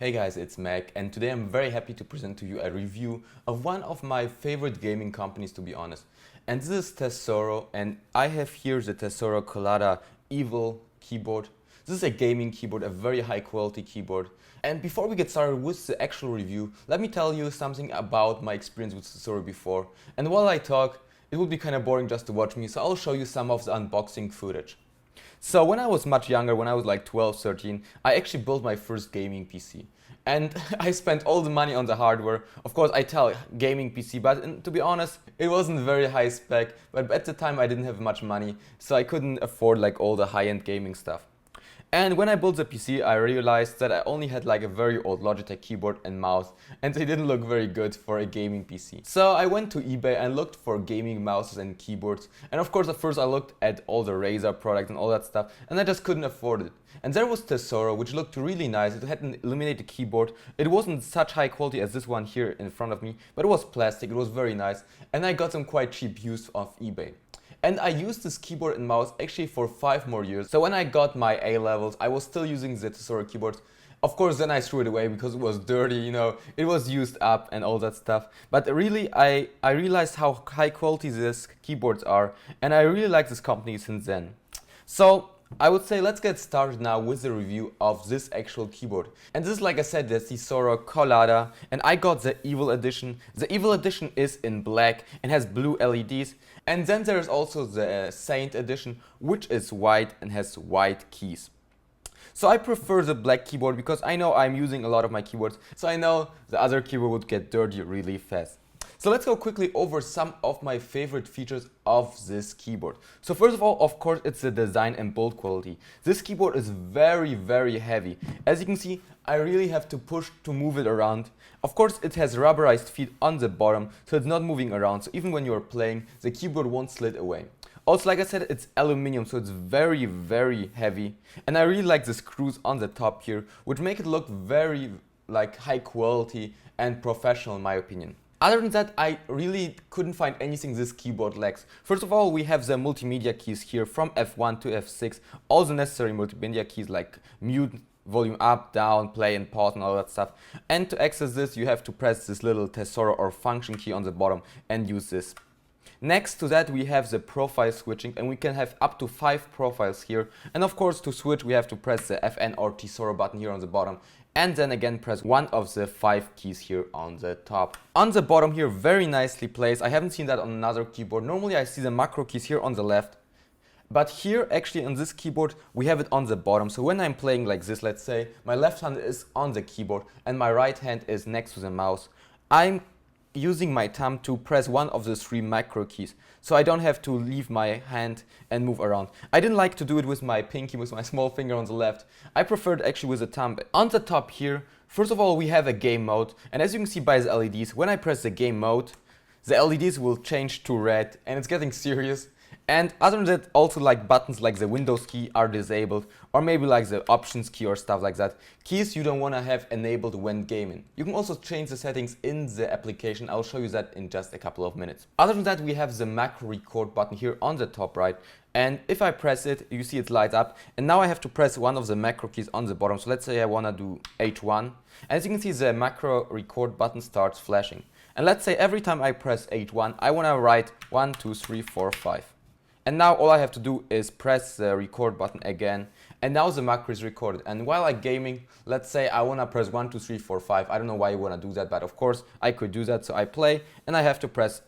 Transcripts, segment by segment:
Hey guys, it's Mac, and today I'm very happy to present to you a review of one of my favorite gaming companies, to be honest. And this is Tesoro, and I have here the Tesoro Colada Evil keyboard. This is a gaming keyboard, a very high quality keyboard. And before we get started with the actual review, let me tell you something about my experience with Tesoro before. And while I talk, it would be kind of boring just to watch me, so I'll show you some of the unboxing footage. So when I was much younger, when I was like 12, 13, I actually built my first gaming PC. And I spent all the money on the hardware. Of course, I tell gaming PC, but to be honest, it wasn't very high spec. But at the time, I didn't have much money, so I couldn't afford like all the high-end gaming stuff. And when I built the PC, I realized that I only had like a very old Logitech keyboard and mouse, and they didn't look very good for a gaming PC. So I went to eBay and looked for gaming mouses and keyboards. And of course, at first I looked at all the Razer products and all that stuff, and I just couldn't afford it. And there was Tesoro, which looked really nice. It had an illuminated keyboard. It wasn't such high quality as this one here in front of me, but it was plastic, it was very nice. And I got them quite cheap used off eBay. And I used this keyboard and mouse actually for 5 more years. So when I got my A levels, I was still using the Tesoro keyboard. Of course, then I threw it away because it was dirty, it was used up and all that stuff. But really, I realized how high quality these keyboards are, and I really like this company since then. So I would say let's get started now with the review of this actual keyboard. And this is, like I said, the Tesoro Colada, and I got the Evil edition. The Evil edition is in black and has blue LEDs. And then there's also the Saint edition, which is white and has white keys. So I prefer the black keyboard because I know I'm using a lot of my keyboards, so I know the other keyboard would get dirty really fast. So let's go quickly over some of my favorite features of this keyboard. So first of all, of course, it's the design and build quality. This keyboard is very, very heavy. As you can see, I really have to push to move it around. Of course, it has rubberized feet on the bottom, so it's not moving around. So even when you're playing, the keyboard won't slide away. Also, like I said, it's aluminum, so it's very, very heavy. And I really like the screws on the top here, which make it look very like high quality and professional in my opinion. Other than that, I really couldn't find anything this keyboard lacks. First of all, we have the multimedia keys here from F1 to F6. All the necessary multimedia keys like mute, volume up, down, play and pause and all that stuff. And to access this, you have to press this little Tesoro or function key on the bottom and use this. Next to that, we have the profile switching, and we can have up to 5 profiles here. And of course, to switch, we have to press the FN or Tesoro button here on the bottom, and then again press one of the 5 keys here on the top. On the bottom here, very nicely placed. I haven't seen that on another keyboard. Normally I see the macro keys here on the left, but here actually on this keyboard we have it on the bottom. So when I'm playing like this, let's say my left hand is on the keyboard and my right hand is next to the mouse, I'm using my thumb to press one of the 3 macro keys, so I don't have to leave my hand and move around. I didn't like to do it with my pinky, with my small finger on the left. I preferred actually with the thumb. On the top here, first of all, we have a game mode, and as you can see by the LEDs, when I press the game mode, the LEDs will change to red, and it's getting serious. And other than that, also like buttons like the Windows key are disabled, or maybe like the options key or stuff like that. Keys you don't want to have enabled when gaming. You can also change the settings in the application. I'll show you that in just a couple of minutes. Other than that, we have the macro record button here on the top right. And if I press it, you see it light up. And now I have to press one of the macro keys on the bottom. So let's say I want to do H1. And as you can see, the macro record button starts flashing. And let's say every time I press H1, I want to write 1, 2, 3, 4, 5. And now all I have to do is press the record button again, and now the macro is recorded. And while I'm gaming, let's say I want to press 1, 2, 3, 4, 5. I don't know why you want to do that, but of course I could do that. So I play and I have to press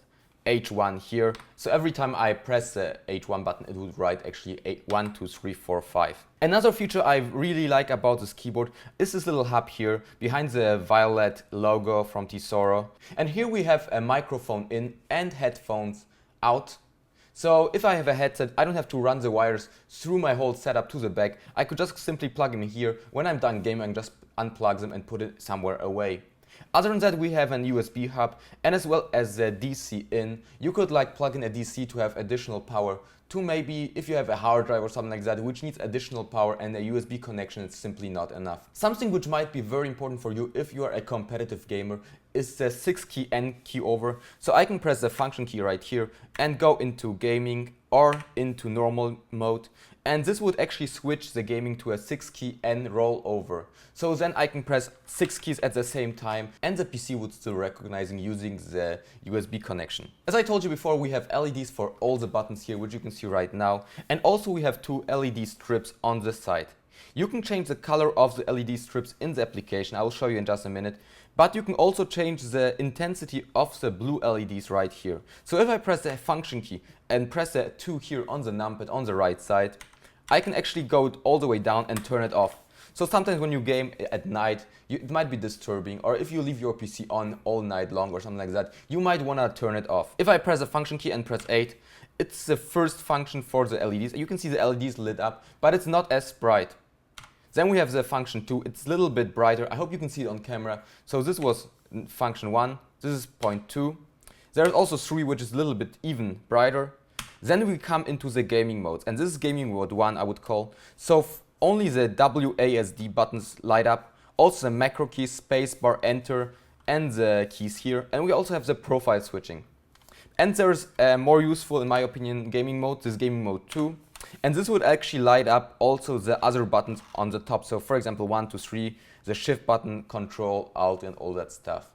H1 here. So every time I press the H1 button, it would write actually 1, 2, 3, 4, 5. Another feature I really like about this keyboard is this little hub here behind the violet logo from Tesoro. And here we have a microphone in and headphones out. So if I have a headset, I don't have to run the wires through my whole setup to the back. I could just simply plug them in here. When I'm done gaming, I just unplug them and put it somewhere away. Other than that, we have an USB hub and as well as the DC in. You could like plug in a DC to have additional power to maybe if you have a hard drive or something like that which needs additional power and a USB connection is simply not enough. Something which might be very important for you if you are a competitive gamer is the 6-key N key over. So I can press the function key right here and go into gaming or into normal mode, and this would actually switch the gaming to a 6-key N rollover. So then I can press 6 keys at the same time and the PC would still recognizing using the USB connection. As I told you before, we have LEDs for all the buttons here, which you can see right now, and also we have 2 LED strips on the side. You can change the color of the LED strips in the application, I will show you in just a minute, but you can also change the intensity of the blue LEDs right here. So if I press the function key and press the 2 here on the numpad on the right side, I can actually go all the way down and turn it off. So sometimes when you game at night, it might be disturbing, or if you leave your PC on all night long or something like that, you might want to turn it off. If I press the function key and press 8, it's the first function for the LEDs. You can see the LEDs lit up, but it's not as bright. Then we have the function 2, it's a little bit brighter. I hope you can see it on camera. So this was function 1, this is point 2. There's also 3, which is a little bit even brighter. Then we come into the gaming modes, and this is gaming mode 1, I would call. So only the WASD buttons light up, also the macro keys, spacebar, enter, and the keys here. And we also have the profile switching. And there's a more useful, in my opinion, gaming mode, this is gaming mode 2. And this would actually light up also the other buttons on the top. So for example, 1, 2, 3, the shift button, control, alt, and all that stuff.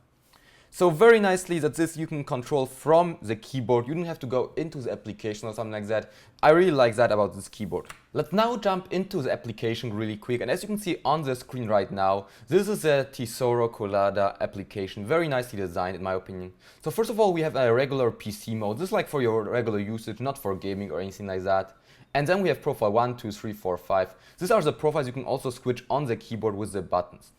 So very nicely that this you can control from the keyboard. You don't have to go into the application or something like that. I really like that about this keyboard. Let's now jump into the application really quick. And as you can see on the screen right now, this is a Tesoro Colada application. Very nicely designed in my opinion. So first of all, we have a regular PC mode. This is like for your regular usage, not for gaming or anything like that. And then we have profile 1, 2, 3, 4, 5. These are the profiles you can also switch on the keyboard with the buttons.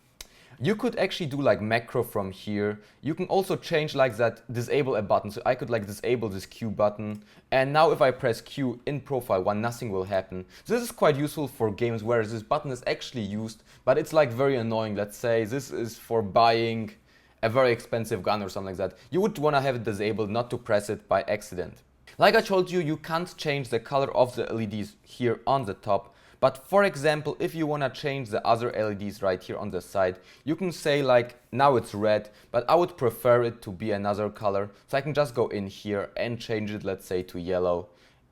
You could actually do like macro from here. You can also change like that, disable a button. So I could like disable this Q button. And now if I press Q in profile 1, nothing will happen. So this is quite useful for games where this button is actually used, but it's like very annoying. Let's say this is for buying a very expensive gun or something like that. You would want to have it disabled, not to press it by accident. Like I told you, you can't change the color of the LEDs here on the top. But for example, if you want to change the other LEDs right here on the side, you can say like, now it's red, but I would prefer it to be another color. So I can just go in here and change it, let's say to yellow.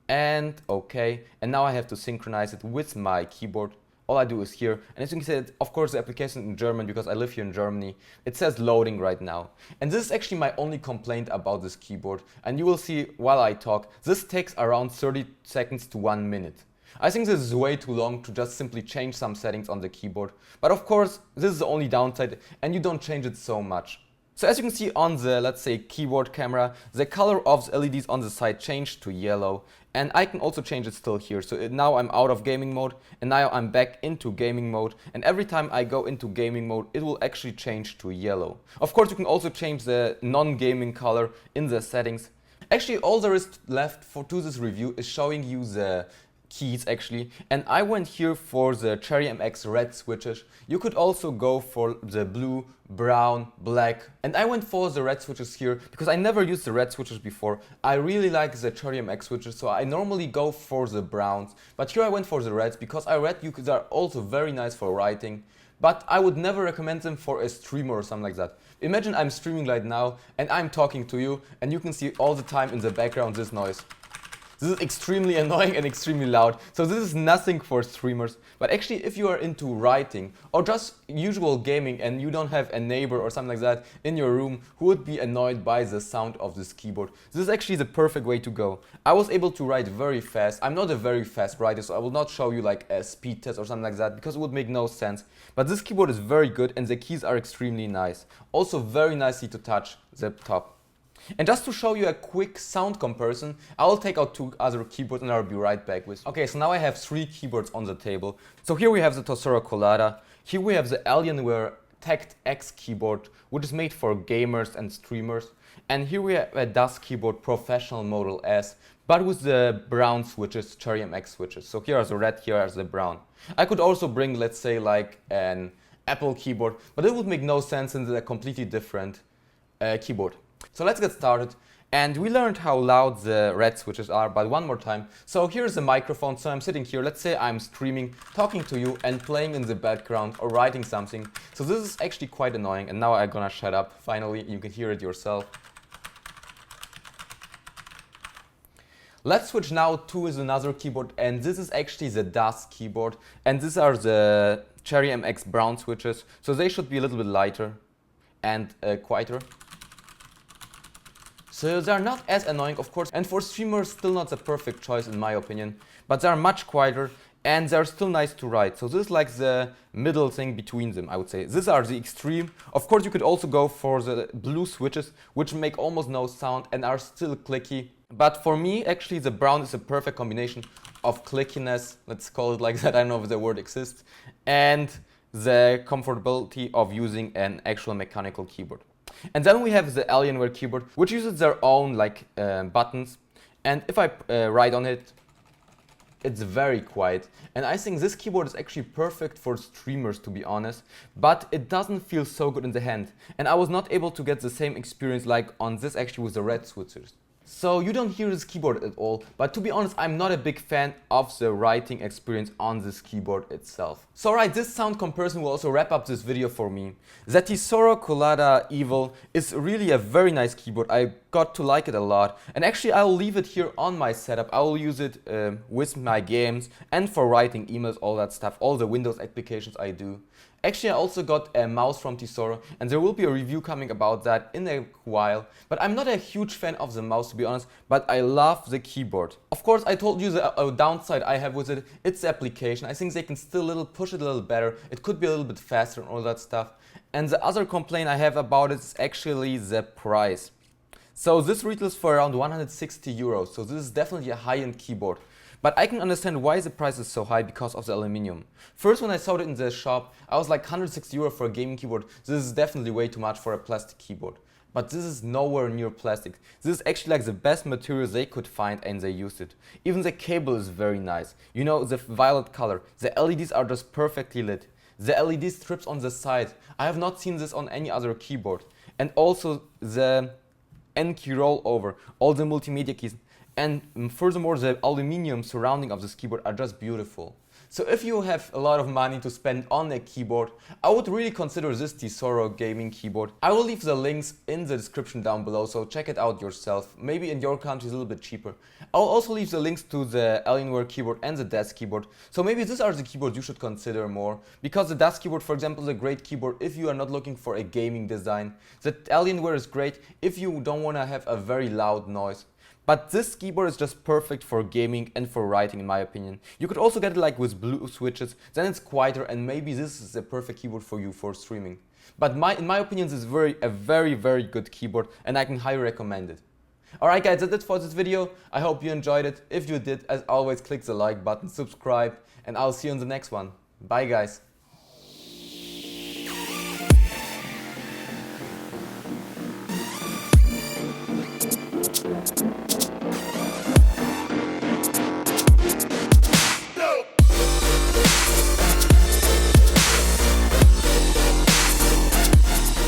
And okay, and now I have to synchronize it with my keyboard. All I do is here, and as you can see, of course the application in German, because I live here in Germany, it says loading right now. And this is actually my only complaint about this keyboard. And you will see while I talk, this takes around 30 seconds to 1 minute. I think this is way too long to just simply change some settings on the keyboard. But of course, this is the only downside, and you don't change it so much. So as you can see on the, let's say, keyboard camera, the color of the LEDs on the side changed to yellow. And I can also change it still here. So now I'm out of gaming mode, and now I'm back into gaming mode. And every time I go into gaming mode, it will actually change to yellow. Of course, you can also change the non-gaming color in the settings. Actually, all there is left to this review is showing you the keys actually, and I went here for the Cherry MX red switches. You could also go for the blue, brown, black, and I went for the red switches here because I never used the red switches before. I really like the Cherry MX switches, so I normally go for the browns, but here I went for the reds because I read they are also very nice for writing, but I would never recommend them for a streamer or something like that. Imagine I'm streaming right now and I'm talking to you, and you can see all the time in the background this noise. This is extremely annoying and extremely loud, so this is nothing for streamers. But actually, if you are into writing or just usual gaming and you don't have a neighbor or something like that in your room who would be annoyed by the sound of this keyboard, this is actually the perfect way to go. I was able to write very fast. I'm not a very fast writer, so I will not show you like a speed test or something like that because it would make no sense. But this keyboard is very good and the keys are extremely nice. Also very nicely to touch the top. And just to show you a quick sound comparison, I will take out 2 other keyboards and I'll be right back with you. Okay, so now I have 3 keyboards on the table. So here we have the Tesoro Colada, here we have the Alienware Tact X keyboard, which is made for gamers and streamers. And here we have a DAS keyboard Professional Model S, but with the brown switches, Cherry MX switches. So here is the red, here is the brown. I could also bring, let's say, like an Apple keyboard, but it would make no sense since it's a completely different keyboard. So let's get started, And we learned how loud the red switches are, but one more time. So here's the microphone, so I'm sitting here, let's say I'm streaming, talking to you and playing in the background or writing something. So this is actually quite annoying, and now I'm gonna shut up, finally, you can hear it yourself. Let's switch now to another keyboard, and this is actually the DAS keyboard, and these are the Cherry MX brown switches, so they should be a little bit lighter and quieter. So they are not as annoying, of course, and for streamers still not the perfect choice in my opinion, but they are much quieter and they're still nice to write. So this is like the middle thing between them, I would say. These are the extreme. Of course you could also go for the blue switches, which make almost no sound and are still clicky. But for me, actually the brown is a perfect combination of clickiness, let's call it like that, I don't know if the word exists, and the comfortability of using an actual mechanical keyboard. And then we have the Alienware keyboard, which uses their own buttons, and if I write on it, it's very quiet. And I think this keyboard is actually perfect for streamers, to be honest, but it doesn't feel so good in the hand, and I was not able to get the same experience like on this actually with the red switches. So you don't hear this keyboard at all, but to be honest, I'm not a big fan of the writing experience on this keyboard itself. So alright, this sound comparison will also wrap up this video for me. The Tesoro Colada Evil is really a very nice keyboard. I got to like it a lot, and actually I'll leave it here on my setup. I will use it with my games and for writing emails, all that stuff, all the Windows applications I do. Actually, I also got a mouse from Tesoro, and there will be a review coming about that in a while. But I'm not a huge fan of the mouse, to be honest, but I love the keyboard. Of course, I told you the downside I have with it, it's the application. I think they can still push it a little better. It could be a little bit faster and all that stuff. And the other complaint I have about it is actually the price. So this retails for around 160 euros, so this is definitely a high-end keyboard. But I can understand why the price is so high because of the aluminium. First, when I saw it in the shop, I was like 160 euro for a gaming keyboard. This is definitely way too much for a plastic keyboard. But this is nowhere near plastic. This is actually like the best material they could find, and they used it. Even the cable is very nice. You know, the violet color. The LEDs are just perfectly lit. The LED strips on the side. I have not seen this on any other keyboard. And also the N key rollover, all the multimedia keys. And furthermore, the aluminium surrounding of this keyboard are just beautiful. So if you have a lot of money to spend on a keyboard, I would really consider this Tesoro gaming keyboard. I will leave the links in the description down below, so check it out yourself. Maybe in your country it's a little bit cheaper. I'll also leave the links to the Alienware keyboard and the DAS keyboard. So maybe these are the keyboards you should consider more. Because the DAS keyboard, for example, is a great keyboard if you are not looking for a gaming design. The Alienware is great if you don't want to have a very loud noise. But this keyboard is just perfect for gaming and for writing, in my opinion. You could also get it like with blue switches, then it's quieter, and maybe this is the perfect keyboard for you for streaming. But in my opinion, this is a very good keyboard, and I can highly recommend it. Alright guys, that's it for this video. I hope you enjoyed it. If you did, as always, click the like button, subscribe, and I'll see you in the next one. Bye guys.